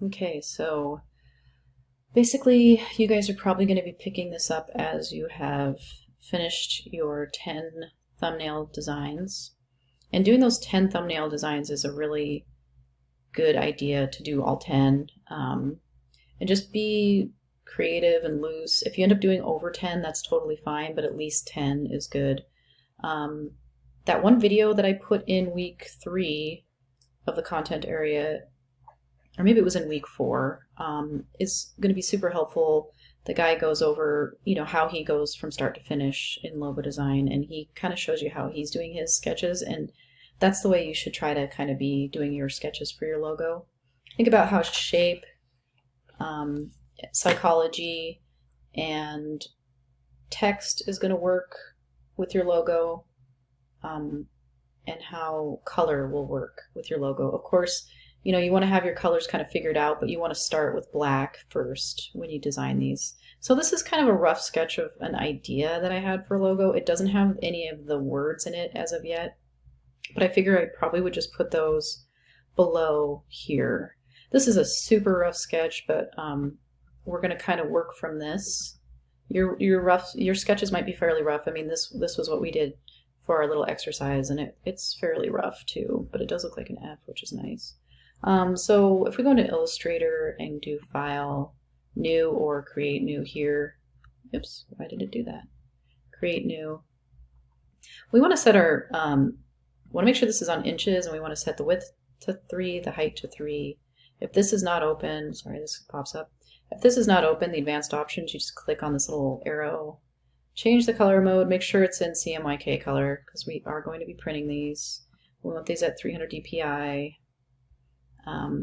Okay, so basically you guys are probably going to be picking this up as you have finished your 10 thumbnail designs. And doing those 10 thumbnail designs is a really good idea to do all 10. And just be creative and loose. If you end up doing over 10, that's totally fine, but at least 10 is good. That one video that I put in week 3 of the content area, or maybe it was in week 4, is going to be super helpful. The guy goes over, how he goes from start to finish in logo design, and he kind of shows you how he's doing his sketches, and that's the way you should try to kind of be doing your sketches for your logo. Think about how shape, psychology, and text is going to work with your logo, and how color will work with your logo. Of course, you want to have your colors kind of figured out, but you want to start with black first when you design these. So this is kind of a rough sketch of an idea that I had for a logo. It doesn't have any of the words in it as of yet, but I figure I probably would just put those below here. This is a super rough sketch, but we're going to kind of work from this. Your sketches might be fairly rough. I mean, this was what we did for our little exercise, and it's fairly rough too, but it does look like an F, which is nice. So if we go into Illustrator and do File, New, or Create New here, oops, why did it do that? Create New. We want to set our, want to make sure this is on inches, and we want to set the width to 3, the height to 3. If this is not open, sorry, this pops up. If this is not open, the advanced options, you just click on this little arrow, change the color mode, make sure it's in CMYK color, because we are going to be printing these. We want these at 300 dpi.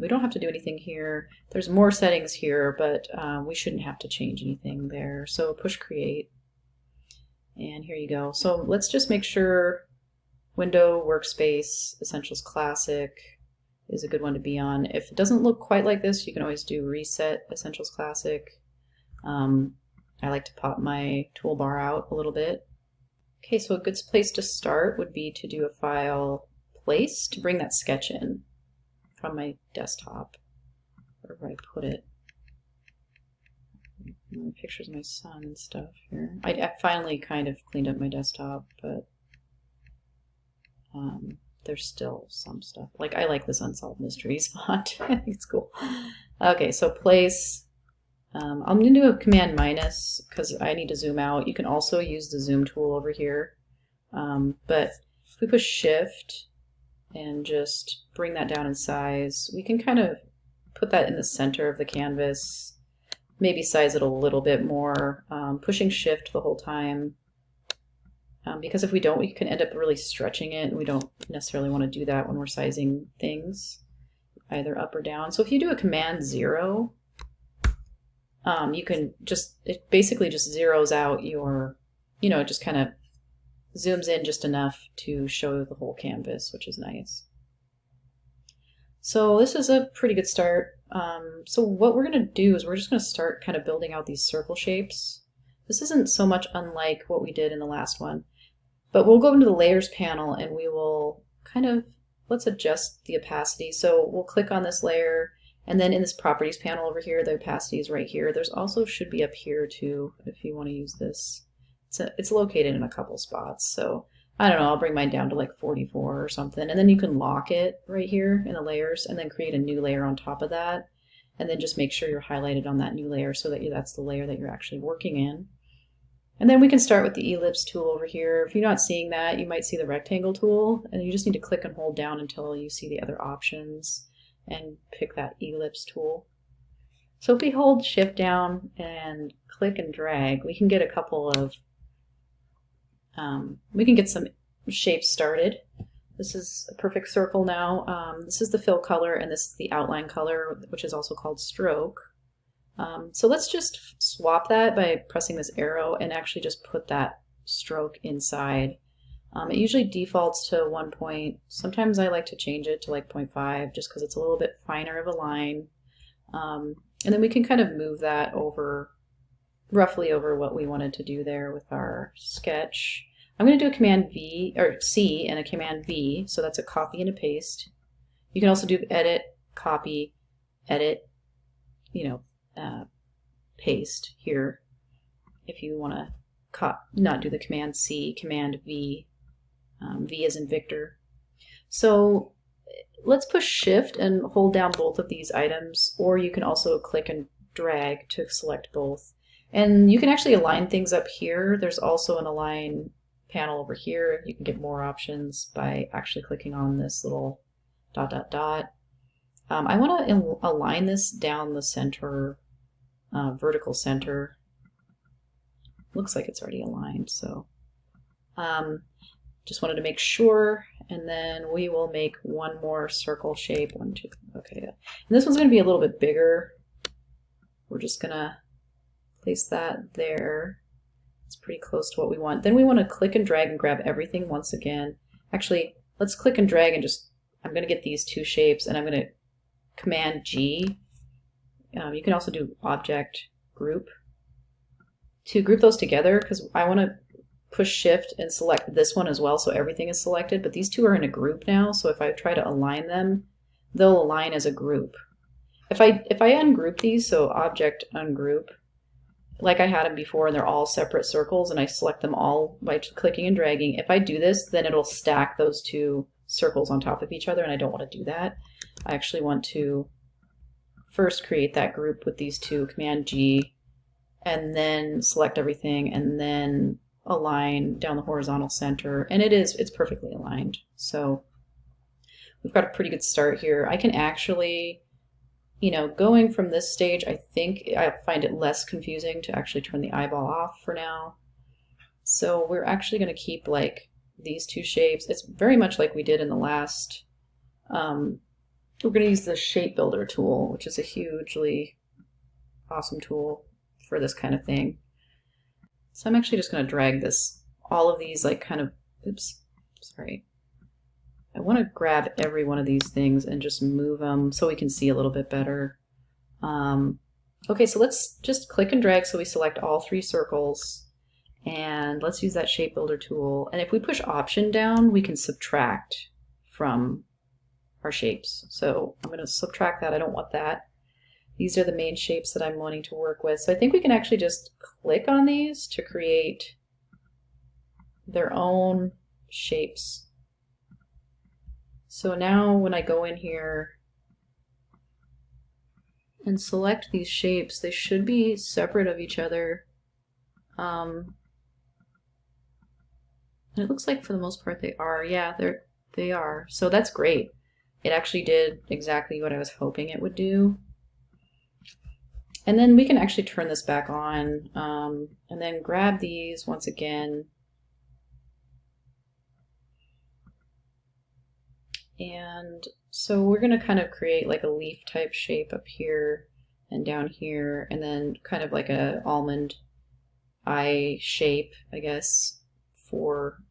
We don't have to do anything here. There's more settings here, but we shouldn't have to change anything there. So push create, and here you go. So let's just make sure Window, Workspace, Essentials Classic is a good one to be on. If it doesn't look quite like this, you can always do Reset Essentials Classic. I like to pop my toolbar out a little bit. Okay, so a good place to start would be to do a file place to bring that sketch in from my desktop, wherever I put it. Pictures of my son and stuff here. I finally kind of cleaned up my desktop, but there's still some stuff. Like, I like this Unsolved Mysteries font. I think it's cool. Okay, so place. I'm going to do a Command minus because I need to zoom out. You can also use the zoom tool over here. But if we push Shift and just bring that down in size, we can kind of put that in the center of the canvas, maybe size it a little bit more, pushing Shift the whole time, because if we don't, we can end up really stretching it, and we don't necessarily want to do that when we're sizing things, either up or down. So if you do a Command 0, you can it basically just zeroes out your, it just kind of zooms in just enough to show the whole canvas, which is nice. So this is a pretty good start. So what we're going to do is we're just going to start kind of building out these circle shapes. This isn't so much unlike what we did in the last one, but we'll go into the layers panel and we will kind of, let's adjust the opacity. So we'll click on this layer, and then in this properties panel over here, the opacity is right here. There's also should be up here too, if you want to use this. It's located in a couple spots, so I don't know, I'll bring mine down to like 44 or something, and then you can lock it right here in the layers and then create a new layer on top of that, and then just make sure you're highlighted on that new layer so that that's the layer that you're actually working in. And then we can start with the Ellipse tool over here. If you're not seeing that, you might see the rectangle tool, and you just need to click and hold down until you see the other options and pick that Ellipse tool. So if we hold Shift down and click and drag, we can get a couple of we can get some shapes started. This is a perfect circle now. This is the fill color, and this is the outline color, which is also called stroke. So let's just swap that by pressing this arrow and actually just put that stroke inside. It usually defaults to 1 point. Sometimes I like to change it to like 0.5 just because it's a little bit finer of a line. And then we can kind of move that over, roughly over what we wanted to do there with our sketch. I'm going to do a Command V or C and a Command V, so that's a copy and a paste. You can also do edit, copy, edit, paste here if you want to not do the Command C, Command V, V as in Victor. So let's push Shift and hold down both of these items, or you can also click and drag to select both. And you can actually align things up here. There's also an align panel over here. You can get more options by actually clicking on this little dot dot dot. I want to align this down the center, vertical center. Looks like it's already aligned, so just wanted to make sure. And then we will make one more circle shape. 1, 2, okay. And this one's going to be a little bit bigger. We're just going to place that there. It's pretty close to what we want. Then we want to click and drag and grab everything once again. Actually, let's click and drag and just, I'm going to get these two shapes and I'm going to Command G. You can also do Object Group to group those together, because I want to push Shift and select this one as well so everything is selected, but these two are in a group now, so if I try to align them, they'll align as a group. If I ungroup these, so Object Ungroup, like I had them before and they're all separate circles and I select them all by clicking and dragging, if I do this, then it'll stack those two circles on top of each other, and I don't want to do that. I actually want to first create that group with these two, Command G, and then select everything and then align down the horizontal center, and it's perfectly aligned. So we've got a pretty good start here. I can actually, going from this stage, I think I find it less confusing to actually turn the eyeball off for now. So we're actually going to keep like these two shapes. It's very much like we did in the last, we're going to use the Shape Builder tool, which is a hugely awesome tool for this kind of thing. So I'm actually just going to drag all of these like kind of, oops, sorry. I want to grab every one of these things and just move them so we can see a little bit better. Okay, so let's just click and drag so we select all three circles, and let's use that Shape Builder tool. And if we push Option down, we can subtract from our shapes. So I'm going to subtract that. I don't want that. These are the main shapes that I'm wanting to work with. So I think we can actually just click on these to create their own shapes. So now when I go in here and select these shapes, they should be separate of each other. And it looks like for the most part they are. Yeah, they are. So that's great. It actually did exactly what I was hoping it would do. And then we can actually turn this back on, and then grab these once again. And so we're going to kind of create like a leaf type shape up here and down here, and then kind of like a almond eye shape, I guess, for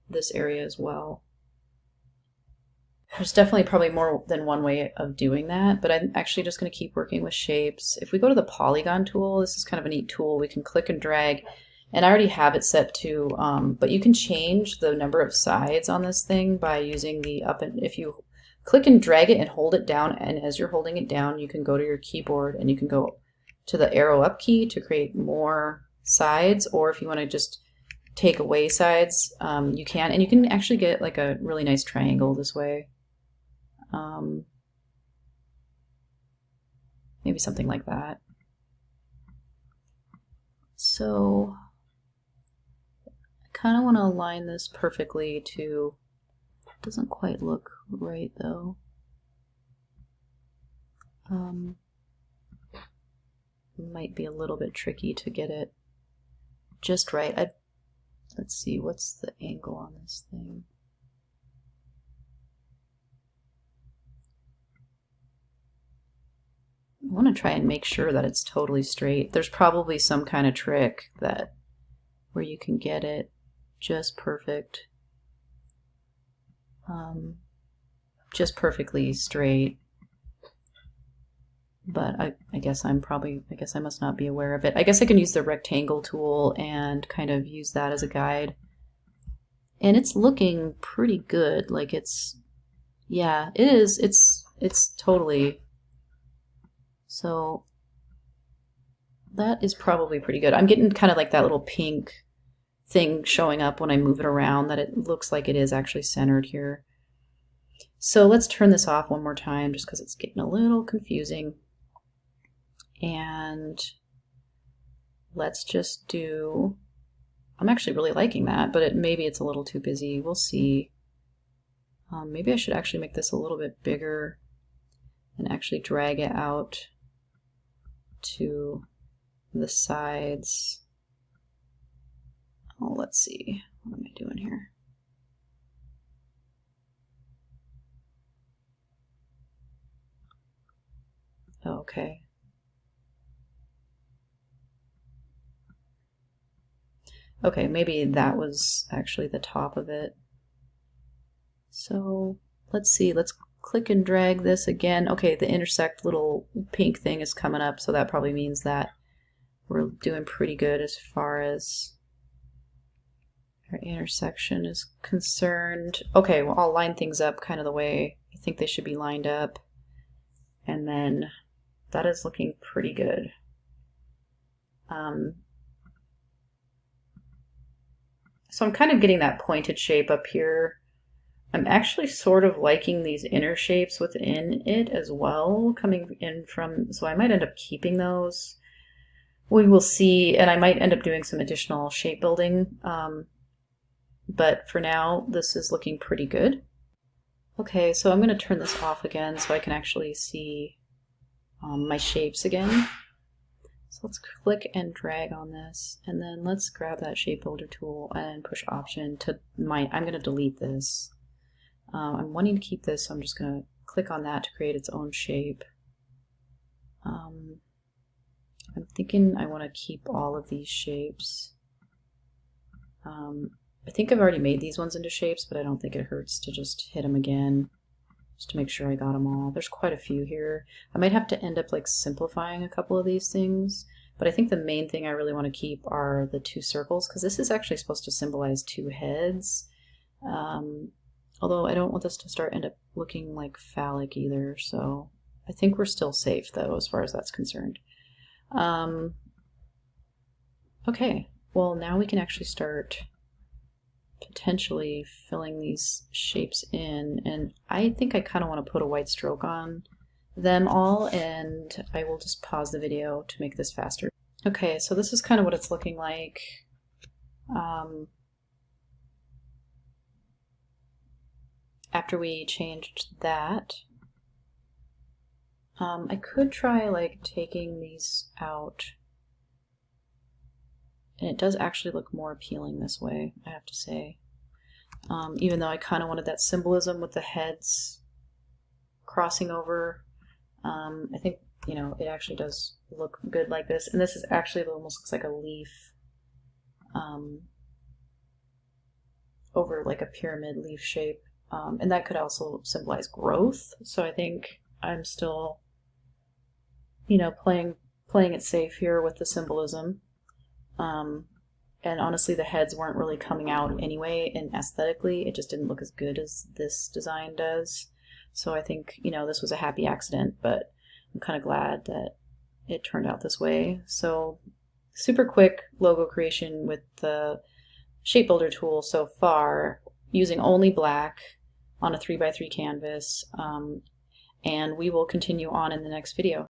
this area as well. There's definitely probably more than one way of doing that, but I'm actually just going to keep working with shapes. If we go to the Polygon tool, this is kind of a neat tool. We can click and drag, and I already have it set to, but you can change the number of sides on this thing by using the up, and if you click and drag it and hold it down, and as you're holding it down, you can go to your keyboard and you can go to the arrow up key to create more sides, or if you want to just take away sides, you can, and you can actually get like a really nice triangle this way. Maybe something like that. So I kind of want to align this perfectly to, it doesn't quite look right though. Might be a little bit tricky to get it just right. Let's see, what's the angle on this thing? I want to try and make sure that it's totally straight. There's probably some kind of trick where you can get it just perfect, just perfectly straight. But I guess I must not be aware of it. I guess I can use the rectangle tool and kind of use that as a guide. And it's looking pretty good. Like yeah, it is. It's totally. So that is probably pretty good. I'm getting kind of like that little pink thing showing up when I move it around, that it looks like it is actually centered here. So let's turn this off one more time just because it's getting a little confusing. And let's just do, I'm actually really liking that, but maybe it's a little too busy. We'll see. Maybe I should actually make this a little bit bigger and actually drag it out to the sides. Oh, let's see. What am I doing here? Okay. Okay, maybe that was actually the top of it. So let's see, let's click and drag this again. Okay, the intersect little pink thing is coming up, so that probably means that we're doing pretty good as far as our intersection is concerned. Okay, well, I'll line things up kind of the way I think they should be lined up. And then that is looking pretty good. So I'm kind of getting that pointed shape up here. I'm actually sort of liking these inner shapes within it as well, coming in from, so I might end up keeping those. We will see, and I might end up doing some additional shape building, but for now, this is looking pretty good. Okay, so I'm going to turn this off again so I can actually see my shapes again. So let's click and drag on this, and then let's grab that shape builder tool and push Option to I'm going to delete this. I'm wanting to keep this, so I'm just going to click on that to create its own shape. I'm thinking I want to keep all of these shapes. I think I've already made these ones into shapes, but I don't think it hurts to just hit them again, just to make sure I got them all. There's quite a few here. I might have to end up like simplifying a couple of these things, but I think the main thing I really want to keep are the two circles, because this is actually supposed to symbolize two heads. Although I don't want this to end up looking like phallic either, so I think we're still safe though as far as that's concerned. Okay, well now we can actually start potentially filling these shapes in, and I think I kind of want to put a white stroke on them all, and I will just pause the video to make this faster. Okay, so this is kind of what it's looking like. After we changed that, I could try like taking these out, and it does actually look more appealing this way, I have to say. Even though I kind of wanted that symbolism with the heads crossing over, I think, you know, it actually does look good like this. And this is actually, it almost looks like a leaf over like a pyramid leaf shape. And that could also symbolize growth. So I think I'm still, you know, playing it safe here with the symbolism. And honestly, the heads weren't really coming out anyway, and aesthetically, it just didn't look as good as this design does. So I think, you know, this was a happy accident, but I'm kind of glad that it turned out this way. So super quick logo creation with the shape builder tool so far, using only black on a 3x3 canvas, and we will continue on in the next video.